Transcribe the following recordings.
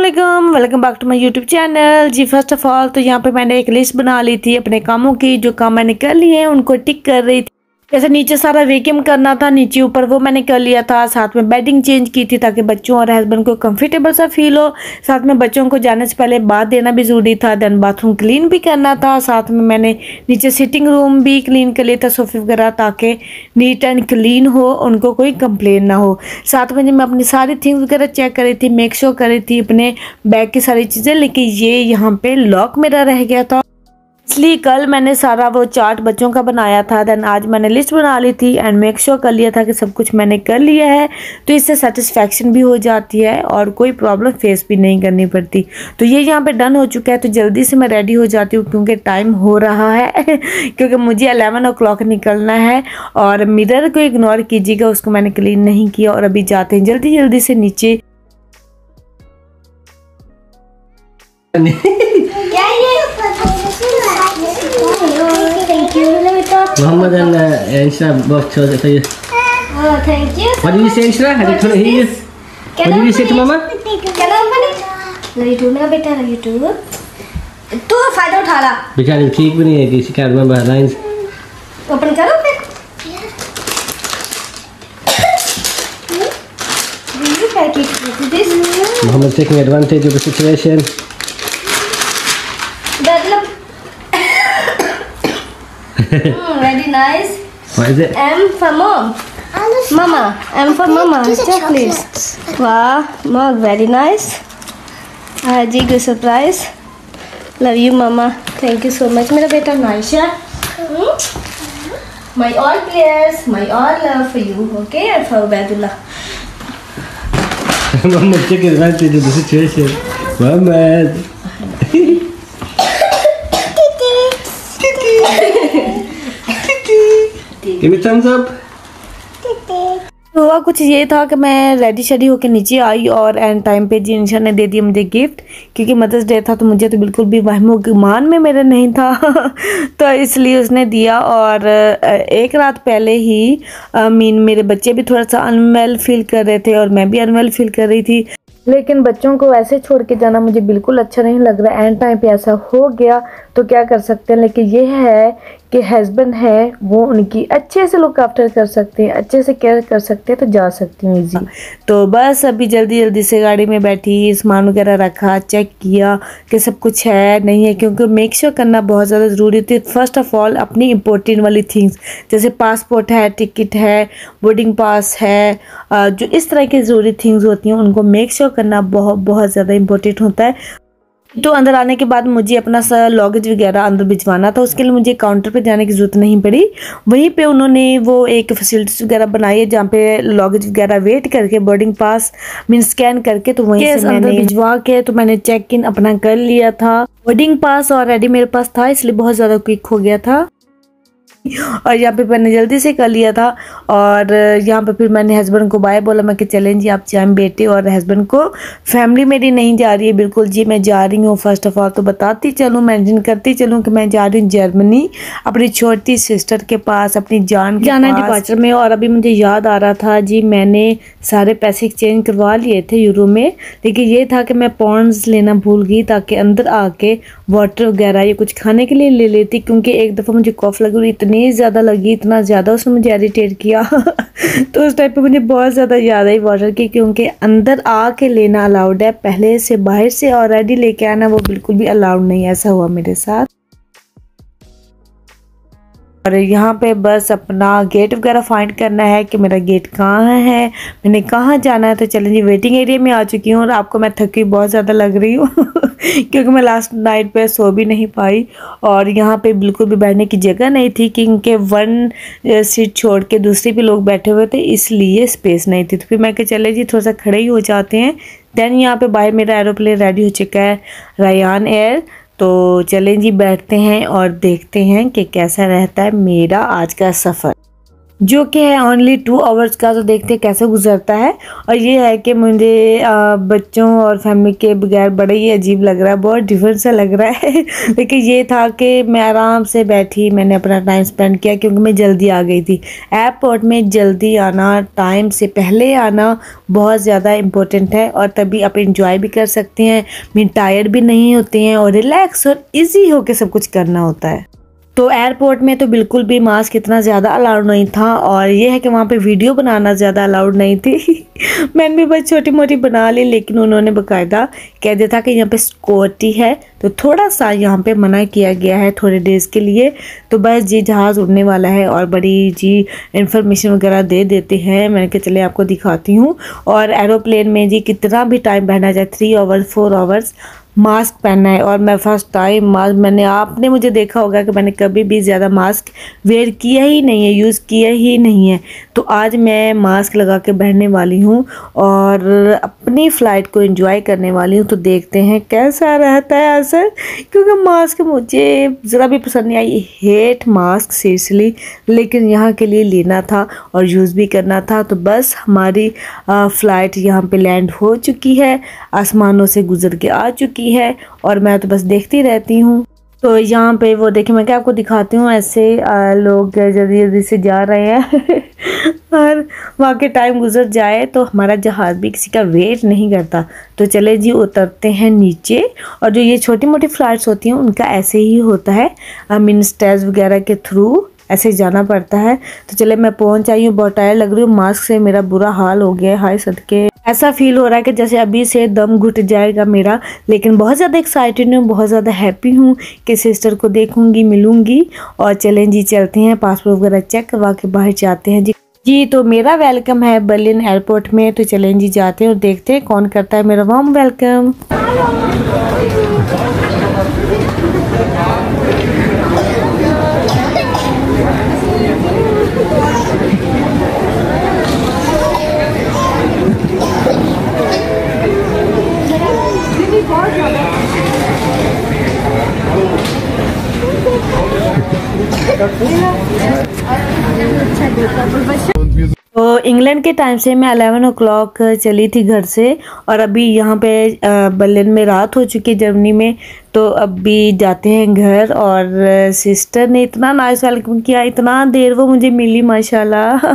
अस्सलामुअलैकुम, welcome back to my YouTube channel. जी first of all तो यहाँ पे मैंने एक लिस्ट बना ली थी अपने कामों की, जो काम मैंने कर लिए हैं उनको टिक कर रही थी। जैसे नीचे सारा वैक्यूम करना था, नीचे ऊपर वो मैंने कर लिया था। साथ में बेडिंग चेंज की थी ताकि बच्चों और हस्बैंड को कंफर्टेबल सा फील हो। साथ में बच्चों को जाने से पहले बाथ देना भी ज़रूरी था। देन बाथरूम क्लीन भी करना था। साथ में मैंने नीचे सिटिंग रूम भी क्लीन कर लिया था, सोफे वगैरह, ताकि नीट एंड क्लीन हो, उनको कोई कंप्लेन ना हो। साथ में जब मैं अपनी सारी थिंग्स वगैरह चेक कर रही थी, मेक श्योर कर रही थी अपने बैग की सारी चीज़ें, लेकिन ये यहाँ पे लॉक मेरा रह गया था। इसलिए कल मैंने सारा वो चार्ट बच्चों का बनाया था। देन आज मैंने लिस्ट बना ली थी एंड मेक श्योर कर लिया था कि सब कुछ मैंने कर लिया है, तो इससे सेटिस्फेक्शन भी हो जाती है और कोई प्रॉब्लम फेस भी नहीं करनी पड़ती। तो ये यहाँ पे डन हो चुका है, तो जल्दी से मैं रेडी हो जाती हूँ क्योंकि टाइम हो रहा है क्योंकि मुझे 11 o'clock निकलना है। और मिरर को इग्नोर कीजिएगा, उसको मैंने क्लीन नहीं किया और अभी जाते हैं जल्दी जल्दी से नीचे। Muhammad and Anshra both chose it for you. Oh, thank you. What did you say, Anshra? I didn't hear you. What did you say to Mama? Can I open it? Love you too, मेरा बेटा, love you too. तू फायदा उठा ला। बेचारी ठीक भी नहीं है कि she can't remember her lines. Open करो फिर। Will you pack it with this? Muhammad's taking advantage of the situation. That very nice. What is it? M for mom. Mama. M for mama. Chocolates. Wow. Mom, very nice. Ji good surprise. Love you, mama. Thank you so much. मेरा बेटा Naisha. My all prayers, my all love for you. Okay, and for Ubaidullah. Muhammad's taking advantage of the situation. Muhammad. Give me thumbs up. हुआ कुछ ये था कि मैं ready shady होकर नीचे आई और एंड टाइम पे जी इंशा ने दे दिया मुझे गिफ्ट, क्योंकि मदर्स डे था तो मुझे तो बिल्कुल भी वहमो गुमान में मेरे नहीं था तो इसलिए उसने दिया। और एक रात पहले ही मेरे बच्चे भी थोड़ा सा अनवेल फील कर रहे थे और मैं भी अनवेल फील कर रही थी, लेकिन बच्चों को ऐसे छोड़ के जाना मुझे बिल्कुल अच्छा नहीं लग रहा। एंड टाइम पे ऐसा हो गया तो क्या कर सकते हैं, लेकिन ये है कि हस्बैंड है वो उनकी अच्छे से लुक आफ्टर कर सकते हैं, अच्छे से केयर कर सकते हैं, तो जा सकती हूँ ईजी। तो बस अभी जल्दी जल्दी से गाड़ी में बैठी, सामान वगैरह रखा, चेक किया कि सब कुछ है नहीं है, क्योंकि मेक श्योर करना बहुत ज़्यादा ज़रूरी थी। फर्स्ट ऑफ ऑल अपनी इम्पोर्टेंट वाली थिंग्स जैसे पासपोर्ट है, टिकट है, बोर्डिंग पास है, जो इस तरह की ज़रूरी थिंग्स होती हैं उनको मेक श्योर करना बहुत बहुत ज़्यादा इम्पोर्टेंट होता है। तो अंदर आने के बाद मुझे अपना सा लगेज वगैरह अंदर भिजवाना था, उसके लिए मुझे काउंटर पे जाने की ज़रूरत नहीं पड़ी। वहीं पे उन्होंने वो एक फैसिलिटीज़ वगैरह बनाई है जहाँ पे लगेज वगैरह वेट करके बोर्डिंग पास मीन स्कैन करके तो वहीं से अंदर भिजवा के तो मैंने चेक इन अपना कर लिया था। बोर्डिंग पास ऑलरेडी मेरे पास था, इसलिए बहुत ज़्यादा क्विक हो गया था और यहाँ पे मैंने जल्दी से कर लिया था। और यहाँ पे फिर मैंने हस्बैंड को बाय बोला, मैं कि चलें जी आप जाएं बेटे। और हस्बैंड को फैमिली मेरी नहीं जा रही है बिल्कुल जी, मैं जा रही हूँ। फर्स्ट ऑफ ऑल तो बताती चलूँ, मेंशन करती चलूँ कि मैं जा रही हूँ जर्मनी अपनी छोटी सिस्टर के पास, अपनी जान के जाना डिपार्चर में। और अभी मुझे याद आ रहा था जी मैंने सारे पैसे एक्सचेंज करवा लिए थे यूरो में, लेकिन ये था कि मैं पॉन्ड्स लेना भूल गई ताकि अंदर आके वाटर वगैरह या कुछ खाने के लिए ले लेती, क्योंकि एक दफ़ा मुझे कॉफ लगी और इतनी ज़्यादा लगी, इतना ज़्यादा उसने मुझे इरिटेट किया तो उस टाइप पे मुझे बहुत ज़्यादा याद आई वाटर की, क्योंकि अंदर आके लेना अलाउड है, पहले से बाहर से ऑलरेडी लेके आना वो बिल्कुल भी अलाउड नहीं। ऐसा हुआ मेरे साथ। और यहाँ पे बस अपना गेट वगैरह फाइंड करना है कि मेरा गेट कहाँ है, मैंने कहाँ जाना है। तो चलें जी वेटिंग एरिया में आ चुकी हूँ और आपको मैं थकी बहुत ज़्यादा लग रही हूँ क्योंकि मैं लास्ट नाइट पे सो भी नहीं पाई और यहाँ पे बिल्कुल भी बैठने की जगह नहीं थी, क्योंकि वन सीट छोड़ के दूसरी पे लोग बैठे हुए थे, इसलिए स्पेस नहीं थी। तो फिर मैं कि चले जी थोड़ा सा खड़े ही हो जाते हैं। दैन यहाँ पे बाहर मेरा एरोप्लेन रेडी हो चुका है, रायान एयर। तो चलें जी बैठते हैं और देखते हैं कि कैसा रहता है मेरा आज का सफ़र। जो कि है ओनली 2 आवर्स का। तो देखते हैं कैसे गुजरता है। और ये है कि मुझे बच्चों और फैमिली के बगैर बड़ा ही अजीब लग रहा है, बहुत डिफरेंट सा लग रहा है लेकिन ये था कि मैं आराम से बैठी, मैंने अपना टाइम स्पेंड किया क्योंकि मैं जल्दी आ गई थी। एयरपोर्ट में जल्दी आना, टाइम से पहले आना बहुत ज़्यादा इम्पोर्टेंट है, और तभी आप इंजॉय भी कर सकते हैं, मीन टायर्ड भी नहीं होते हैं, और रिलैक्स और ईजी होकर सब कुछ करना होता है। तो एयरपोर्ट में तो बिल्कुल भी मास्क इतना ज़्यादा अलाउड नहीं था, और ये है कि वहाँ पे वीडियो बनाना ज़्यादा अलाउड नहीं थी मैंने भी बस छोटी मोटी बना ली, लेकिन उन्होंने बाकायदा कह दिया था कि यहाँ पे सिक्योरिटी है, तो थोड़ा सा यहाँ पे मना किया गया है थोड़े डेज़ के लिए। तो बस जी जहाज़ उड़ने वाला है और बड़ी जी इन्फॉर्मेशन वगैरह दे देते हैं। मैंने कहा चले आपको दिखाती हूँ। और एरोप्लेन में जी कितना भी टाइम बहना जाए, 3 आवर्स 4 आवर्स मास्क पहनना है। और मैं फर्स्ट टाइम मास्क, आपने मुझे देखा होगा कि मैंने कभी भी ज़्यादा मास्क वेयर किया ही नहीं है, यूज़ किया ही नहीं है। तो आज मैं मास्क लगा के बैठने वाली हूँ और अपनी फ़्लाइट को एंजॉय करने वाली हूँ। तो देखते हैं कैसा रहता है असर, क्योंकि मास्क मुझे ज़रा भी पसंद नहीं आई। हेट मास्क सीरियसली, लेकिन यहाँ के लिए लेना था और यूज़ भी करना था। तो बस हमारी फ़्लाइट यहाँ पे लैंड हो चुकी है, आसमानों से गुजर के आ चुकी है, और मैं तो बस देखती रहती हूँ। तो यहाँ पे वो देखिए, मैं क्या आपको दिखाती हूँ, ऐसे लोग जल्दी जल्दी से जा रहे हैं और वहाँ के टाइम गुजर जाए तो हमारा जहाज़ भी किसी का वेट नहीं करता। तो चले जी उतरते हैं नीचे। और जो ये छोटी मोटी फ्लाइट्स होती हैं उनका ऐसे ही होता है, मीन स्टेज वगैरह के थ्रू ऐसे जाना पड़ता है। तो चले मैं पहुंच आई हूँ, बहुत टायर्ड लग रही हूँ, मास्क से मेरा बुरा हाल हो गया है। हाय सदके, ऐसा फील हो रहा है कि जैसे अभी से दम घुट जाएगा मेरा। लेकिन बहुत ज़्यादा एक्साइटेड हूँ, बहुत ज़्यादा हैप्पी हूँ कि सिस्टर को देखूंगी, मिलूंगी। और चलें जी चलते हैं, पासपोर्ट वगैरह चेक करवा के बाहर जाते हैं जी। तो मेरा वेलकम है बर्लिन एयरपोर्ट में। तो चलें जी जाते हैं और देखते हैं कौन करता है मेरा वार्म वेलकम। तो इंग्लैंड के टाइम से मैं 11 o'clock चली थी घर से, और अभी यहाँ पे बर्लिन में रात हो चुकी है, जर्मनी में। तो अभी जाते हैं घर। और सिस्टर ने इतना नाइस वेलकम किया, इतना देर वो मुझे मिली माशाल्लाह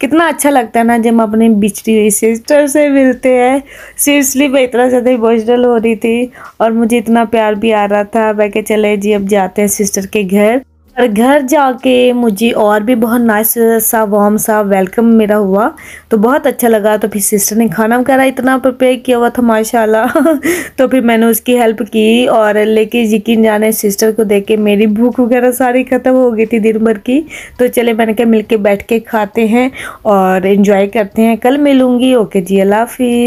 कितना अच्छा लगता है ना जब हम अपने बिछड़ी हुई सिस्टर से मिलते हैं। सीरियसली मैं इतना ज़्यादा इमोशनल हो रही थी और मुझे इतना प्यार भी आ रहा था। मैं कह चले जी अब जाते हैं सिस्टर के घर। और घर जाके मुझे और भी बहुत नाइस सा वार्म सा वेलकम मेरा हुआ, तो बहुत अच्छा लगा। तो फिर सिस्टर ने खाना वगैरह इतना प्रिपेयर किया हुआ था माशाल्लाह तो फिर मैंने उसकी हेल्प की, और लेकिन यकीन जाने सिस्टर को देख के मेरी भूख वगैरह सारी ख़त्म हो गई थी दिन भर की। तो चले मैंने कहा मिल के बैठ के खाते हैं और इन्जॉय करते हैं। कल मिलूँगी। ओके जी, अल्लाह हाफिज़।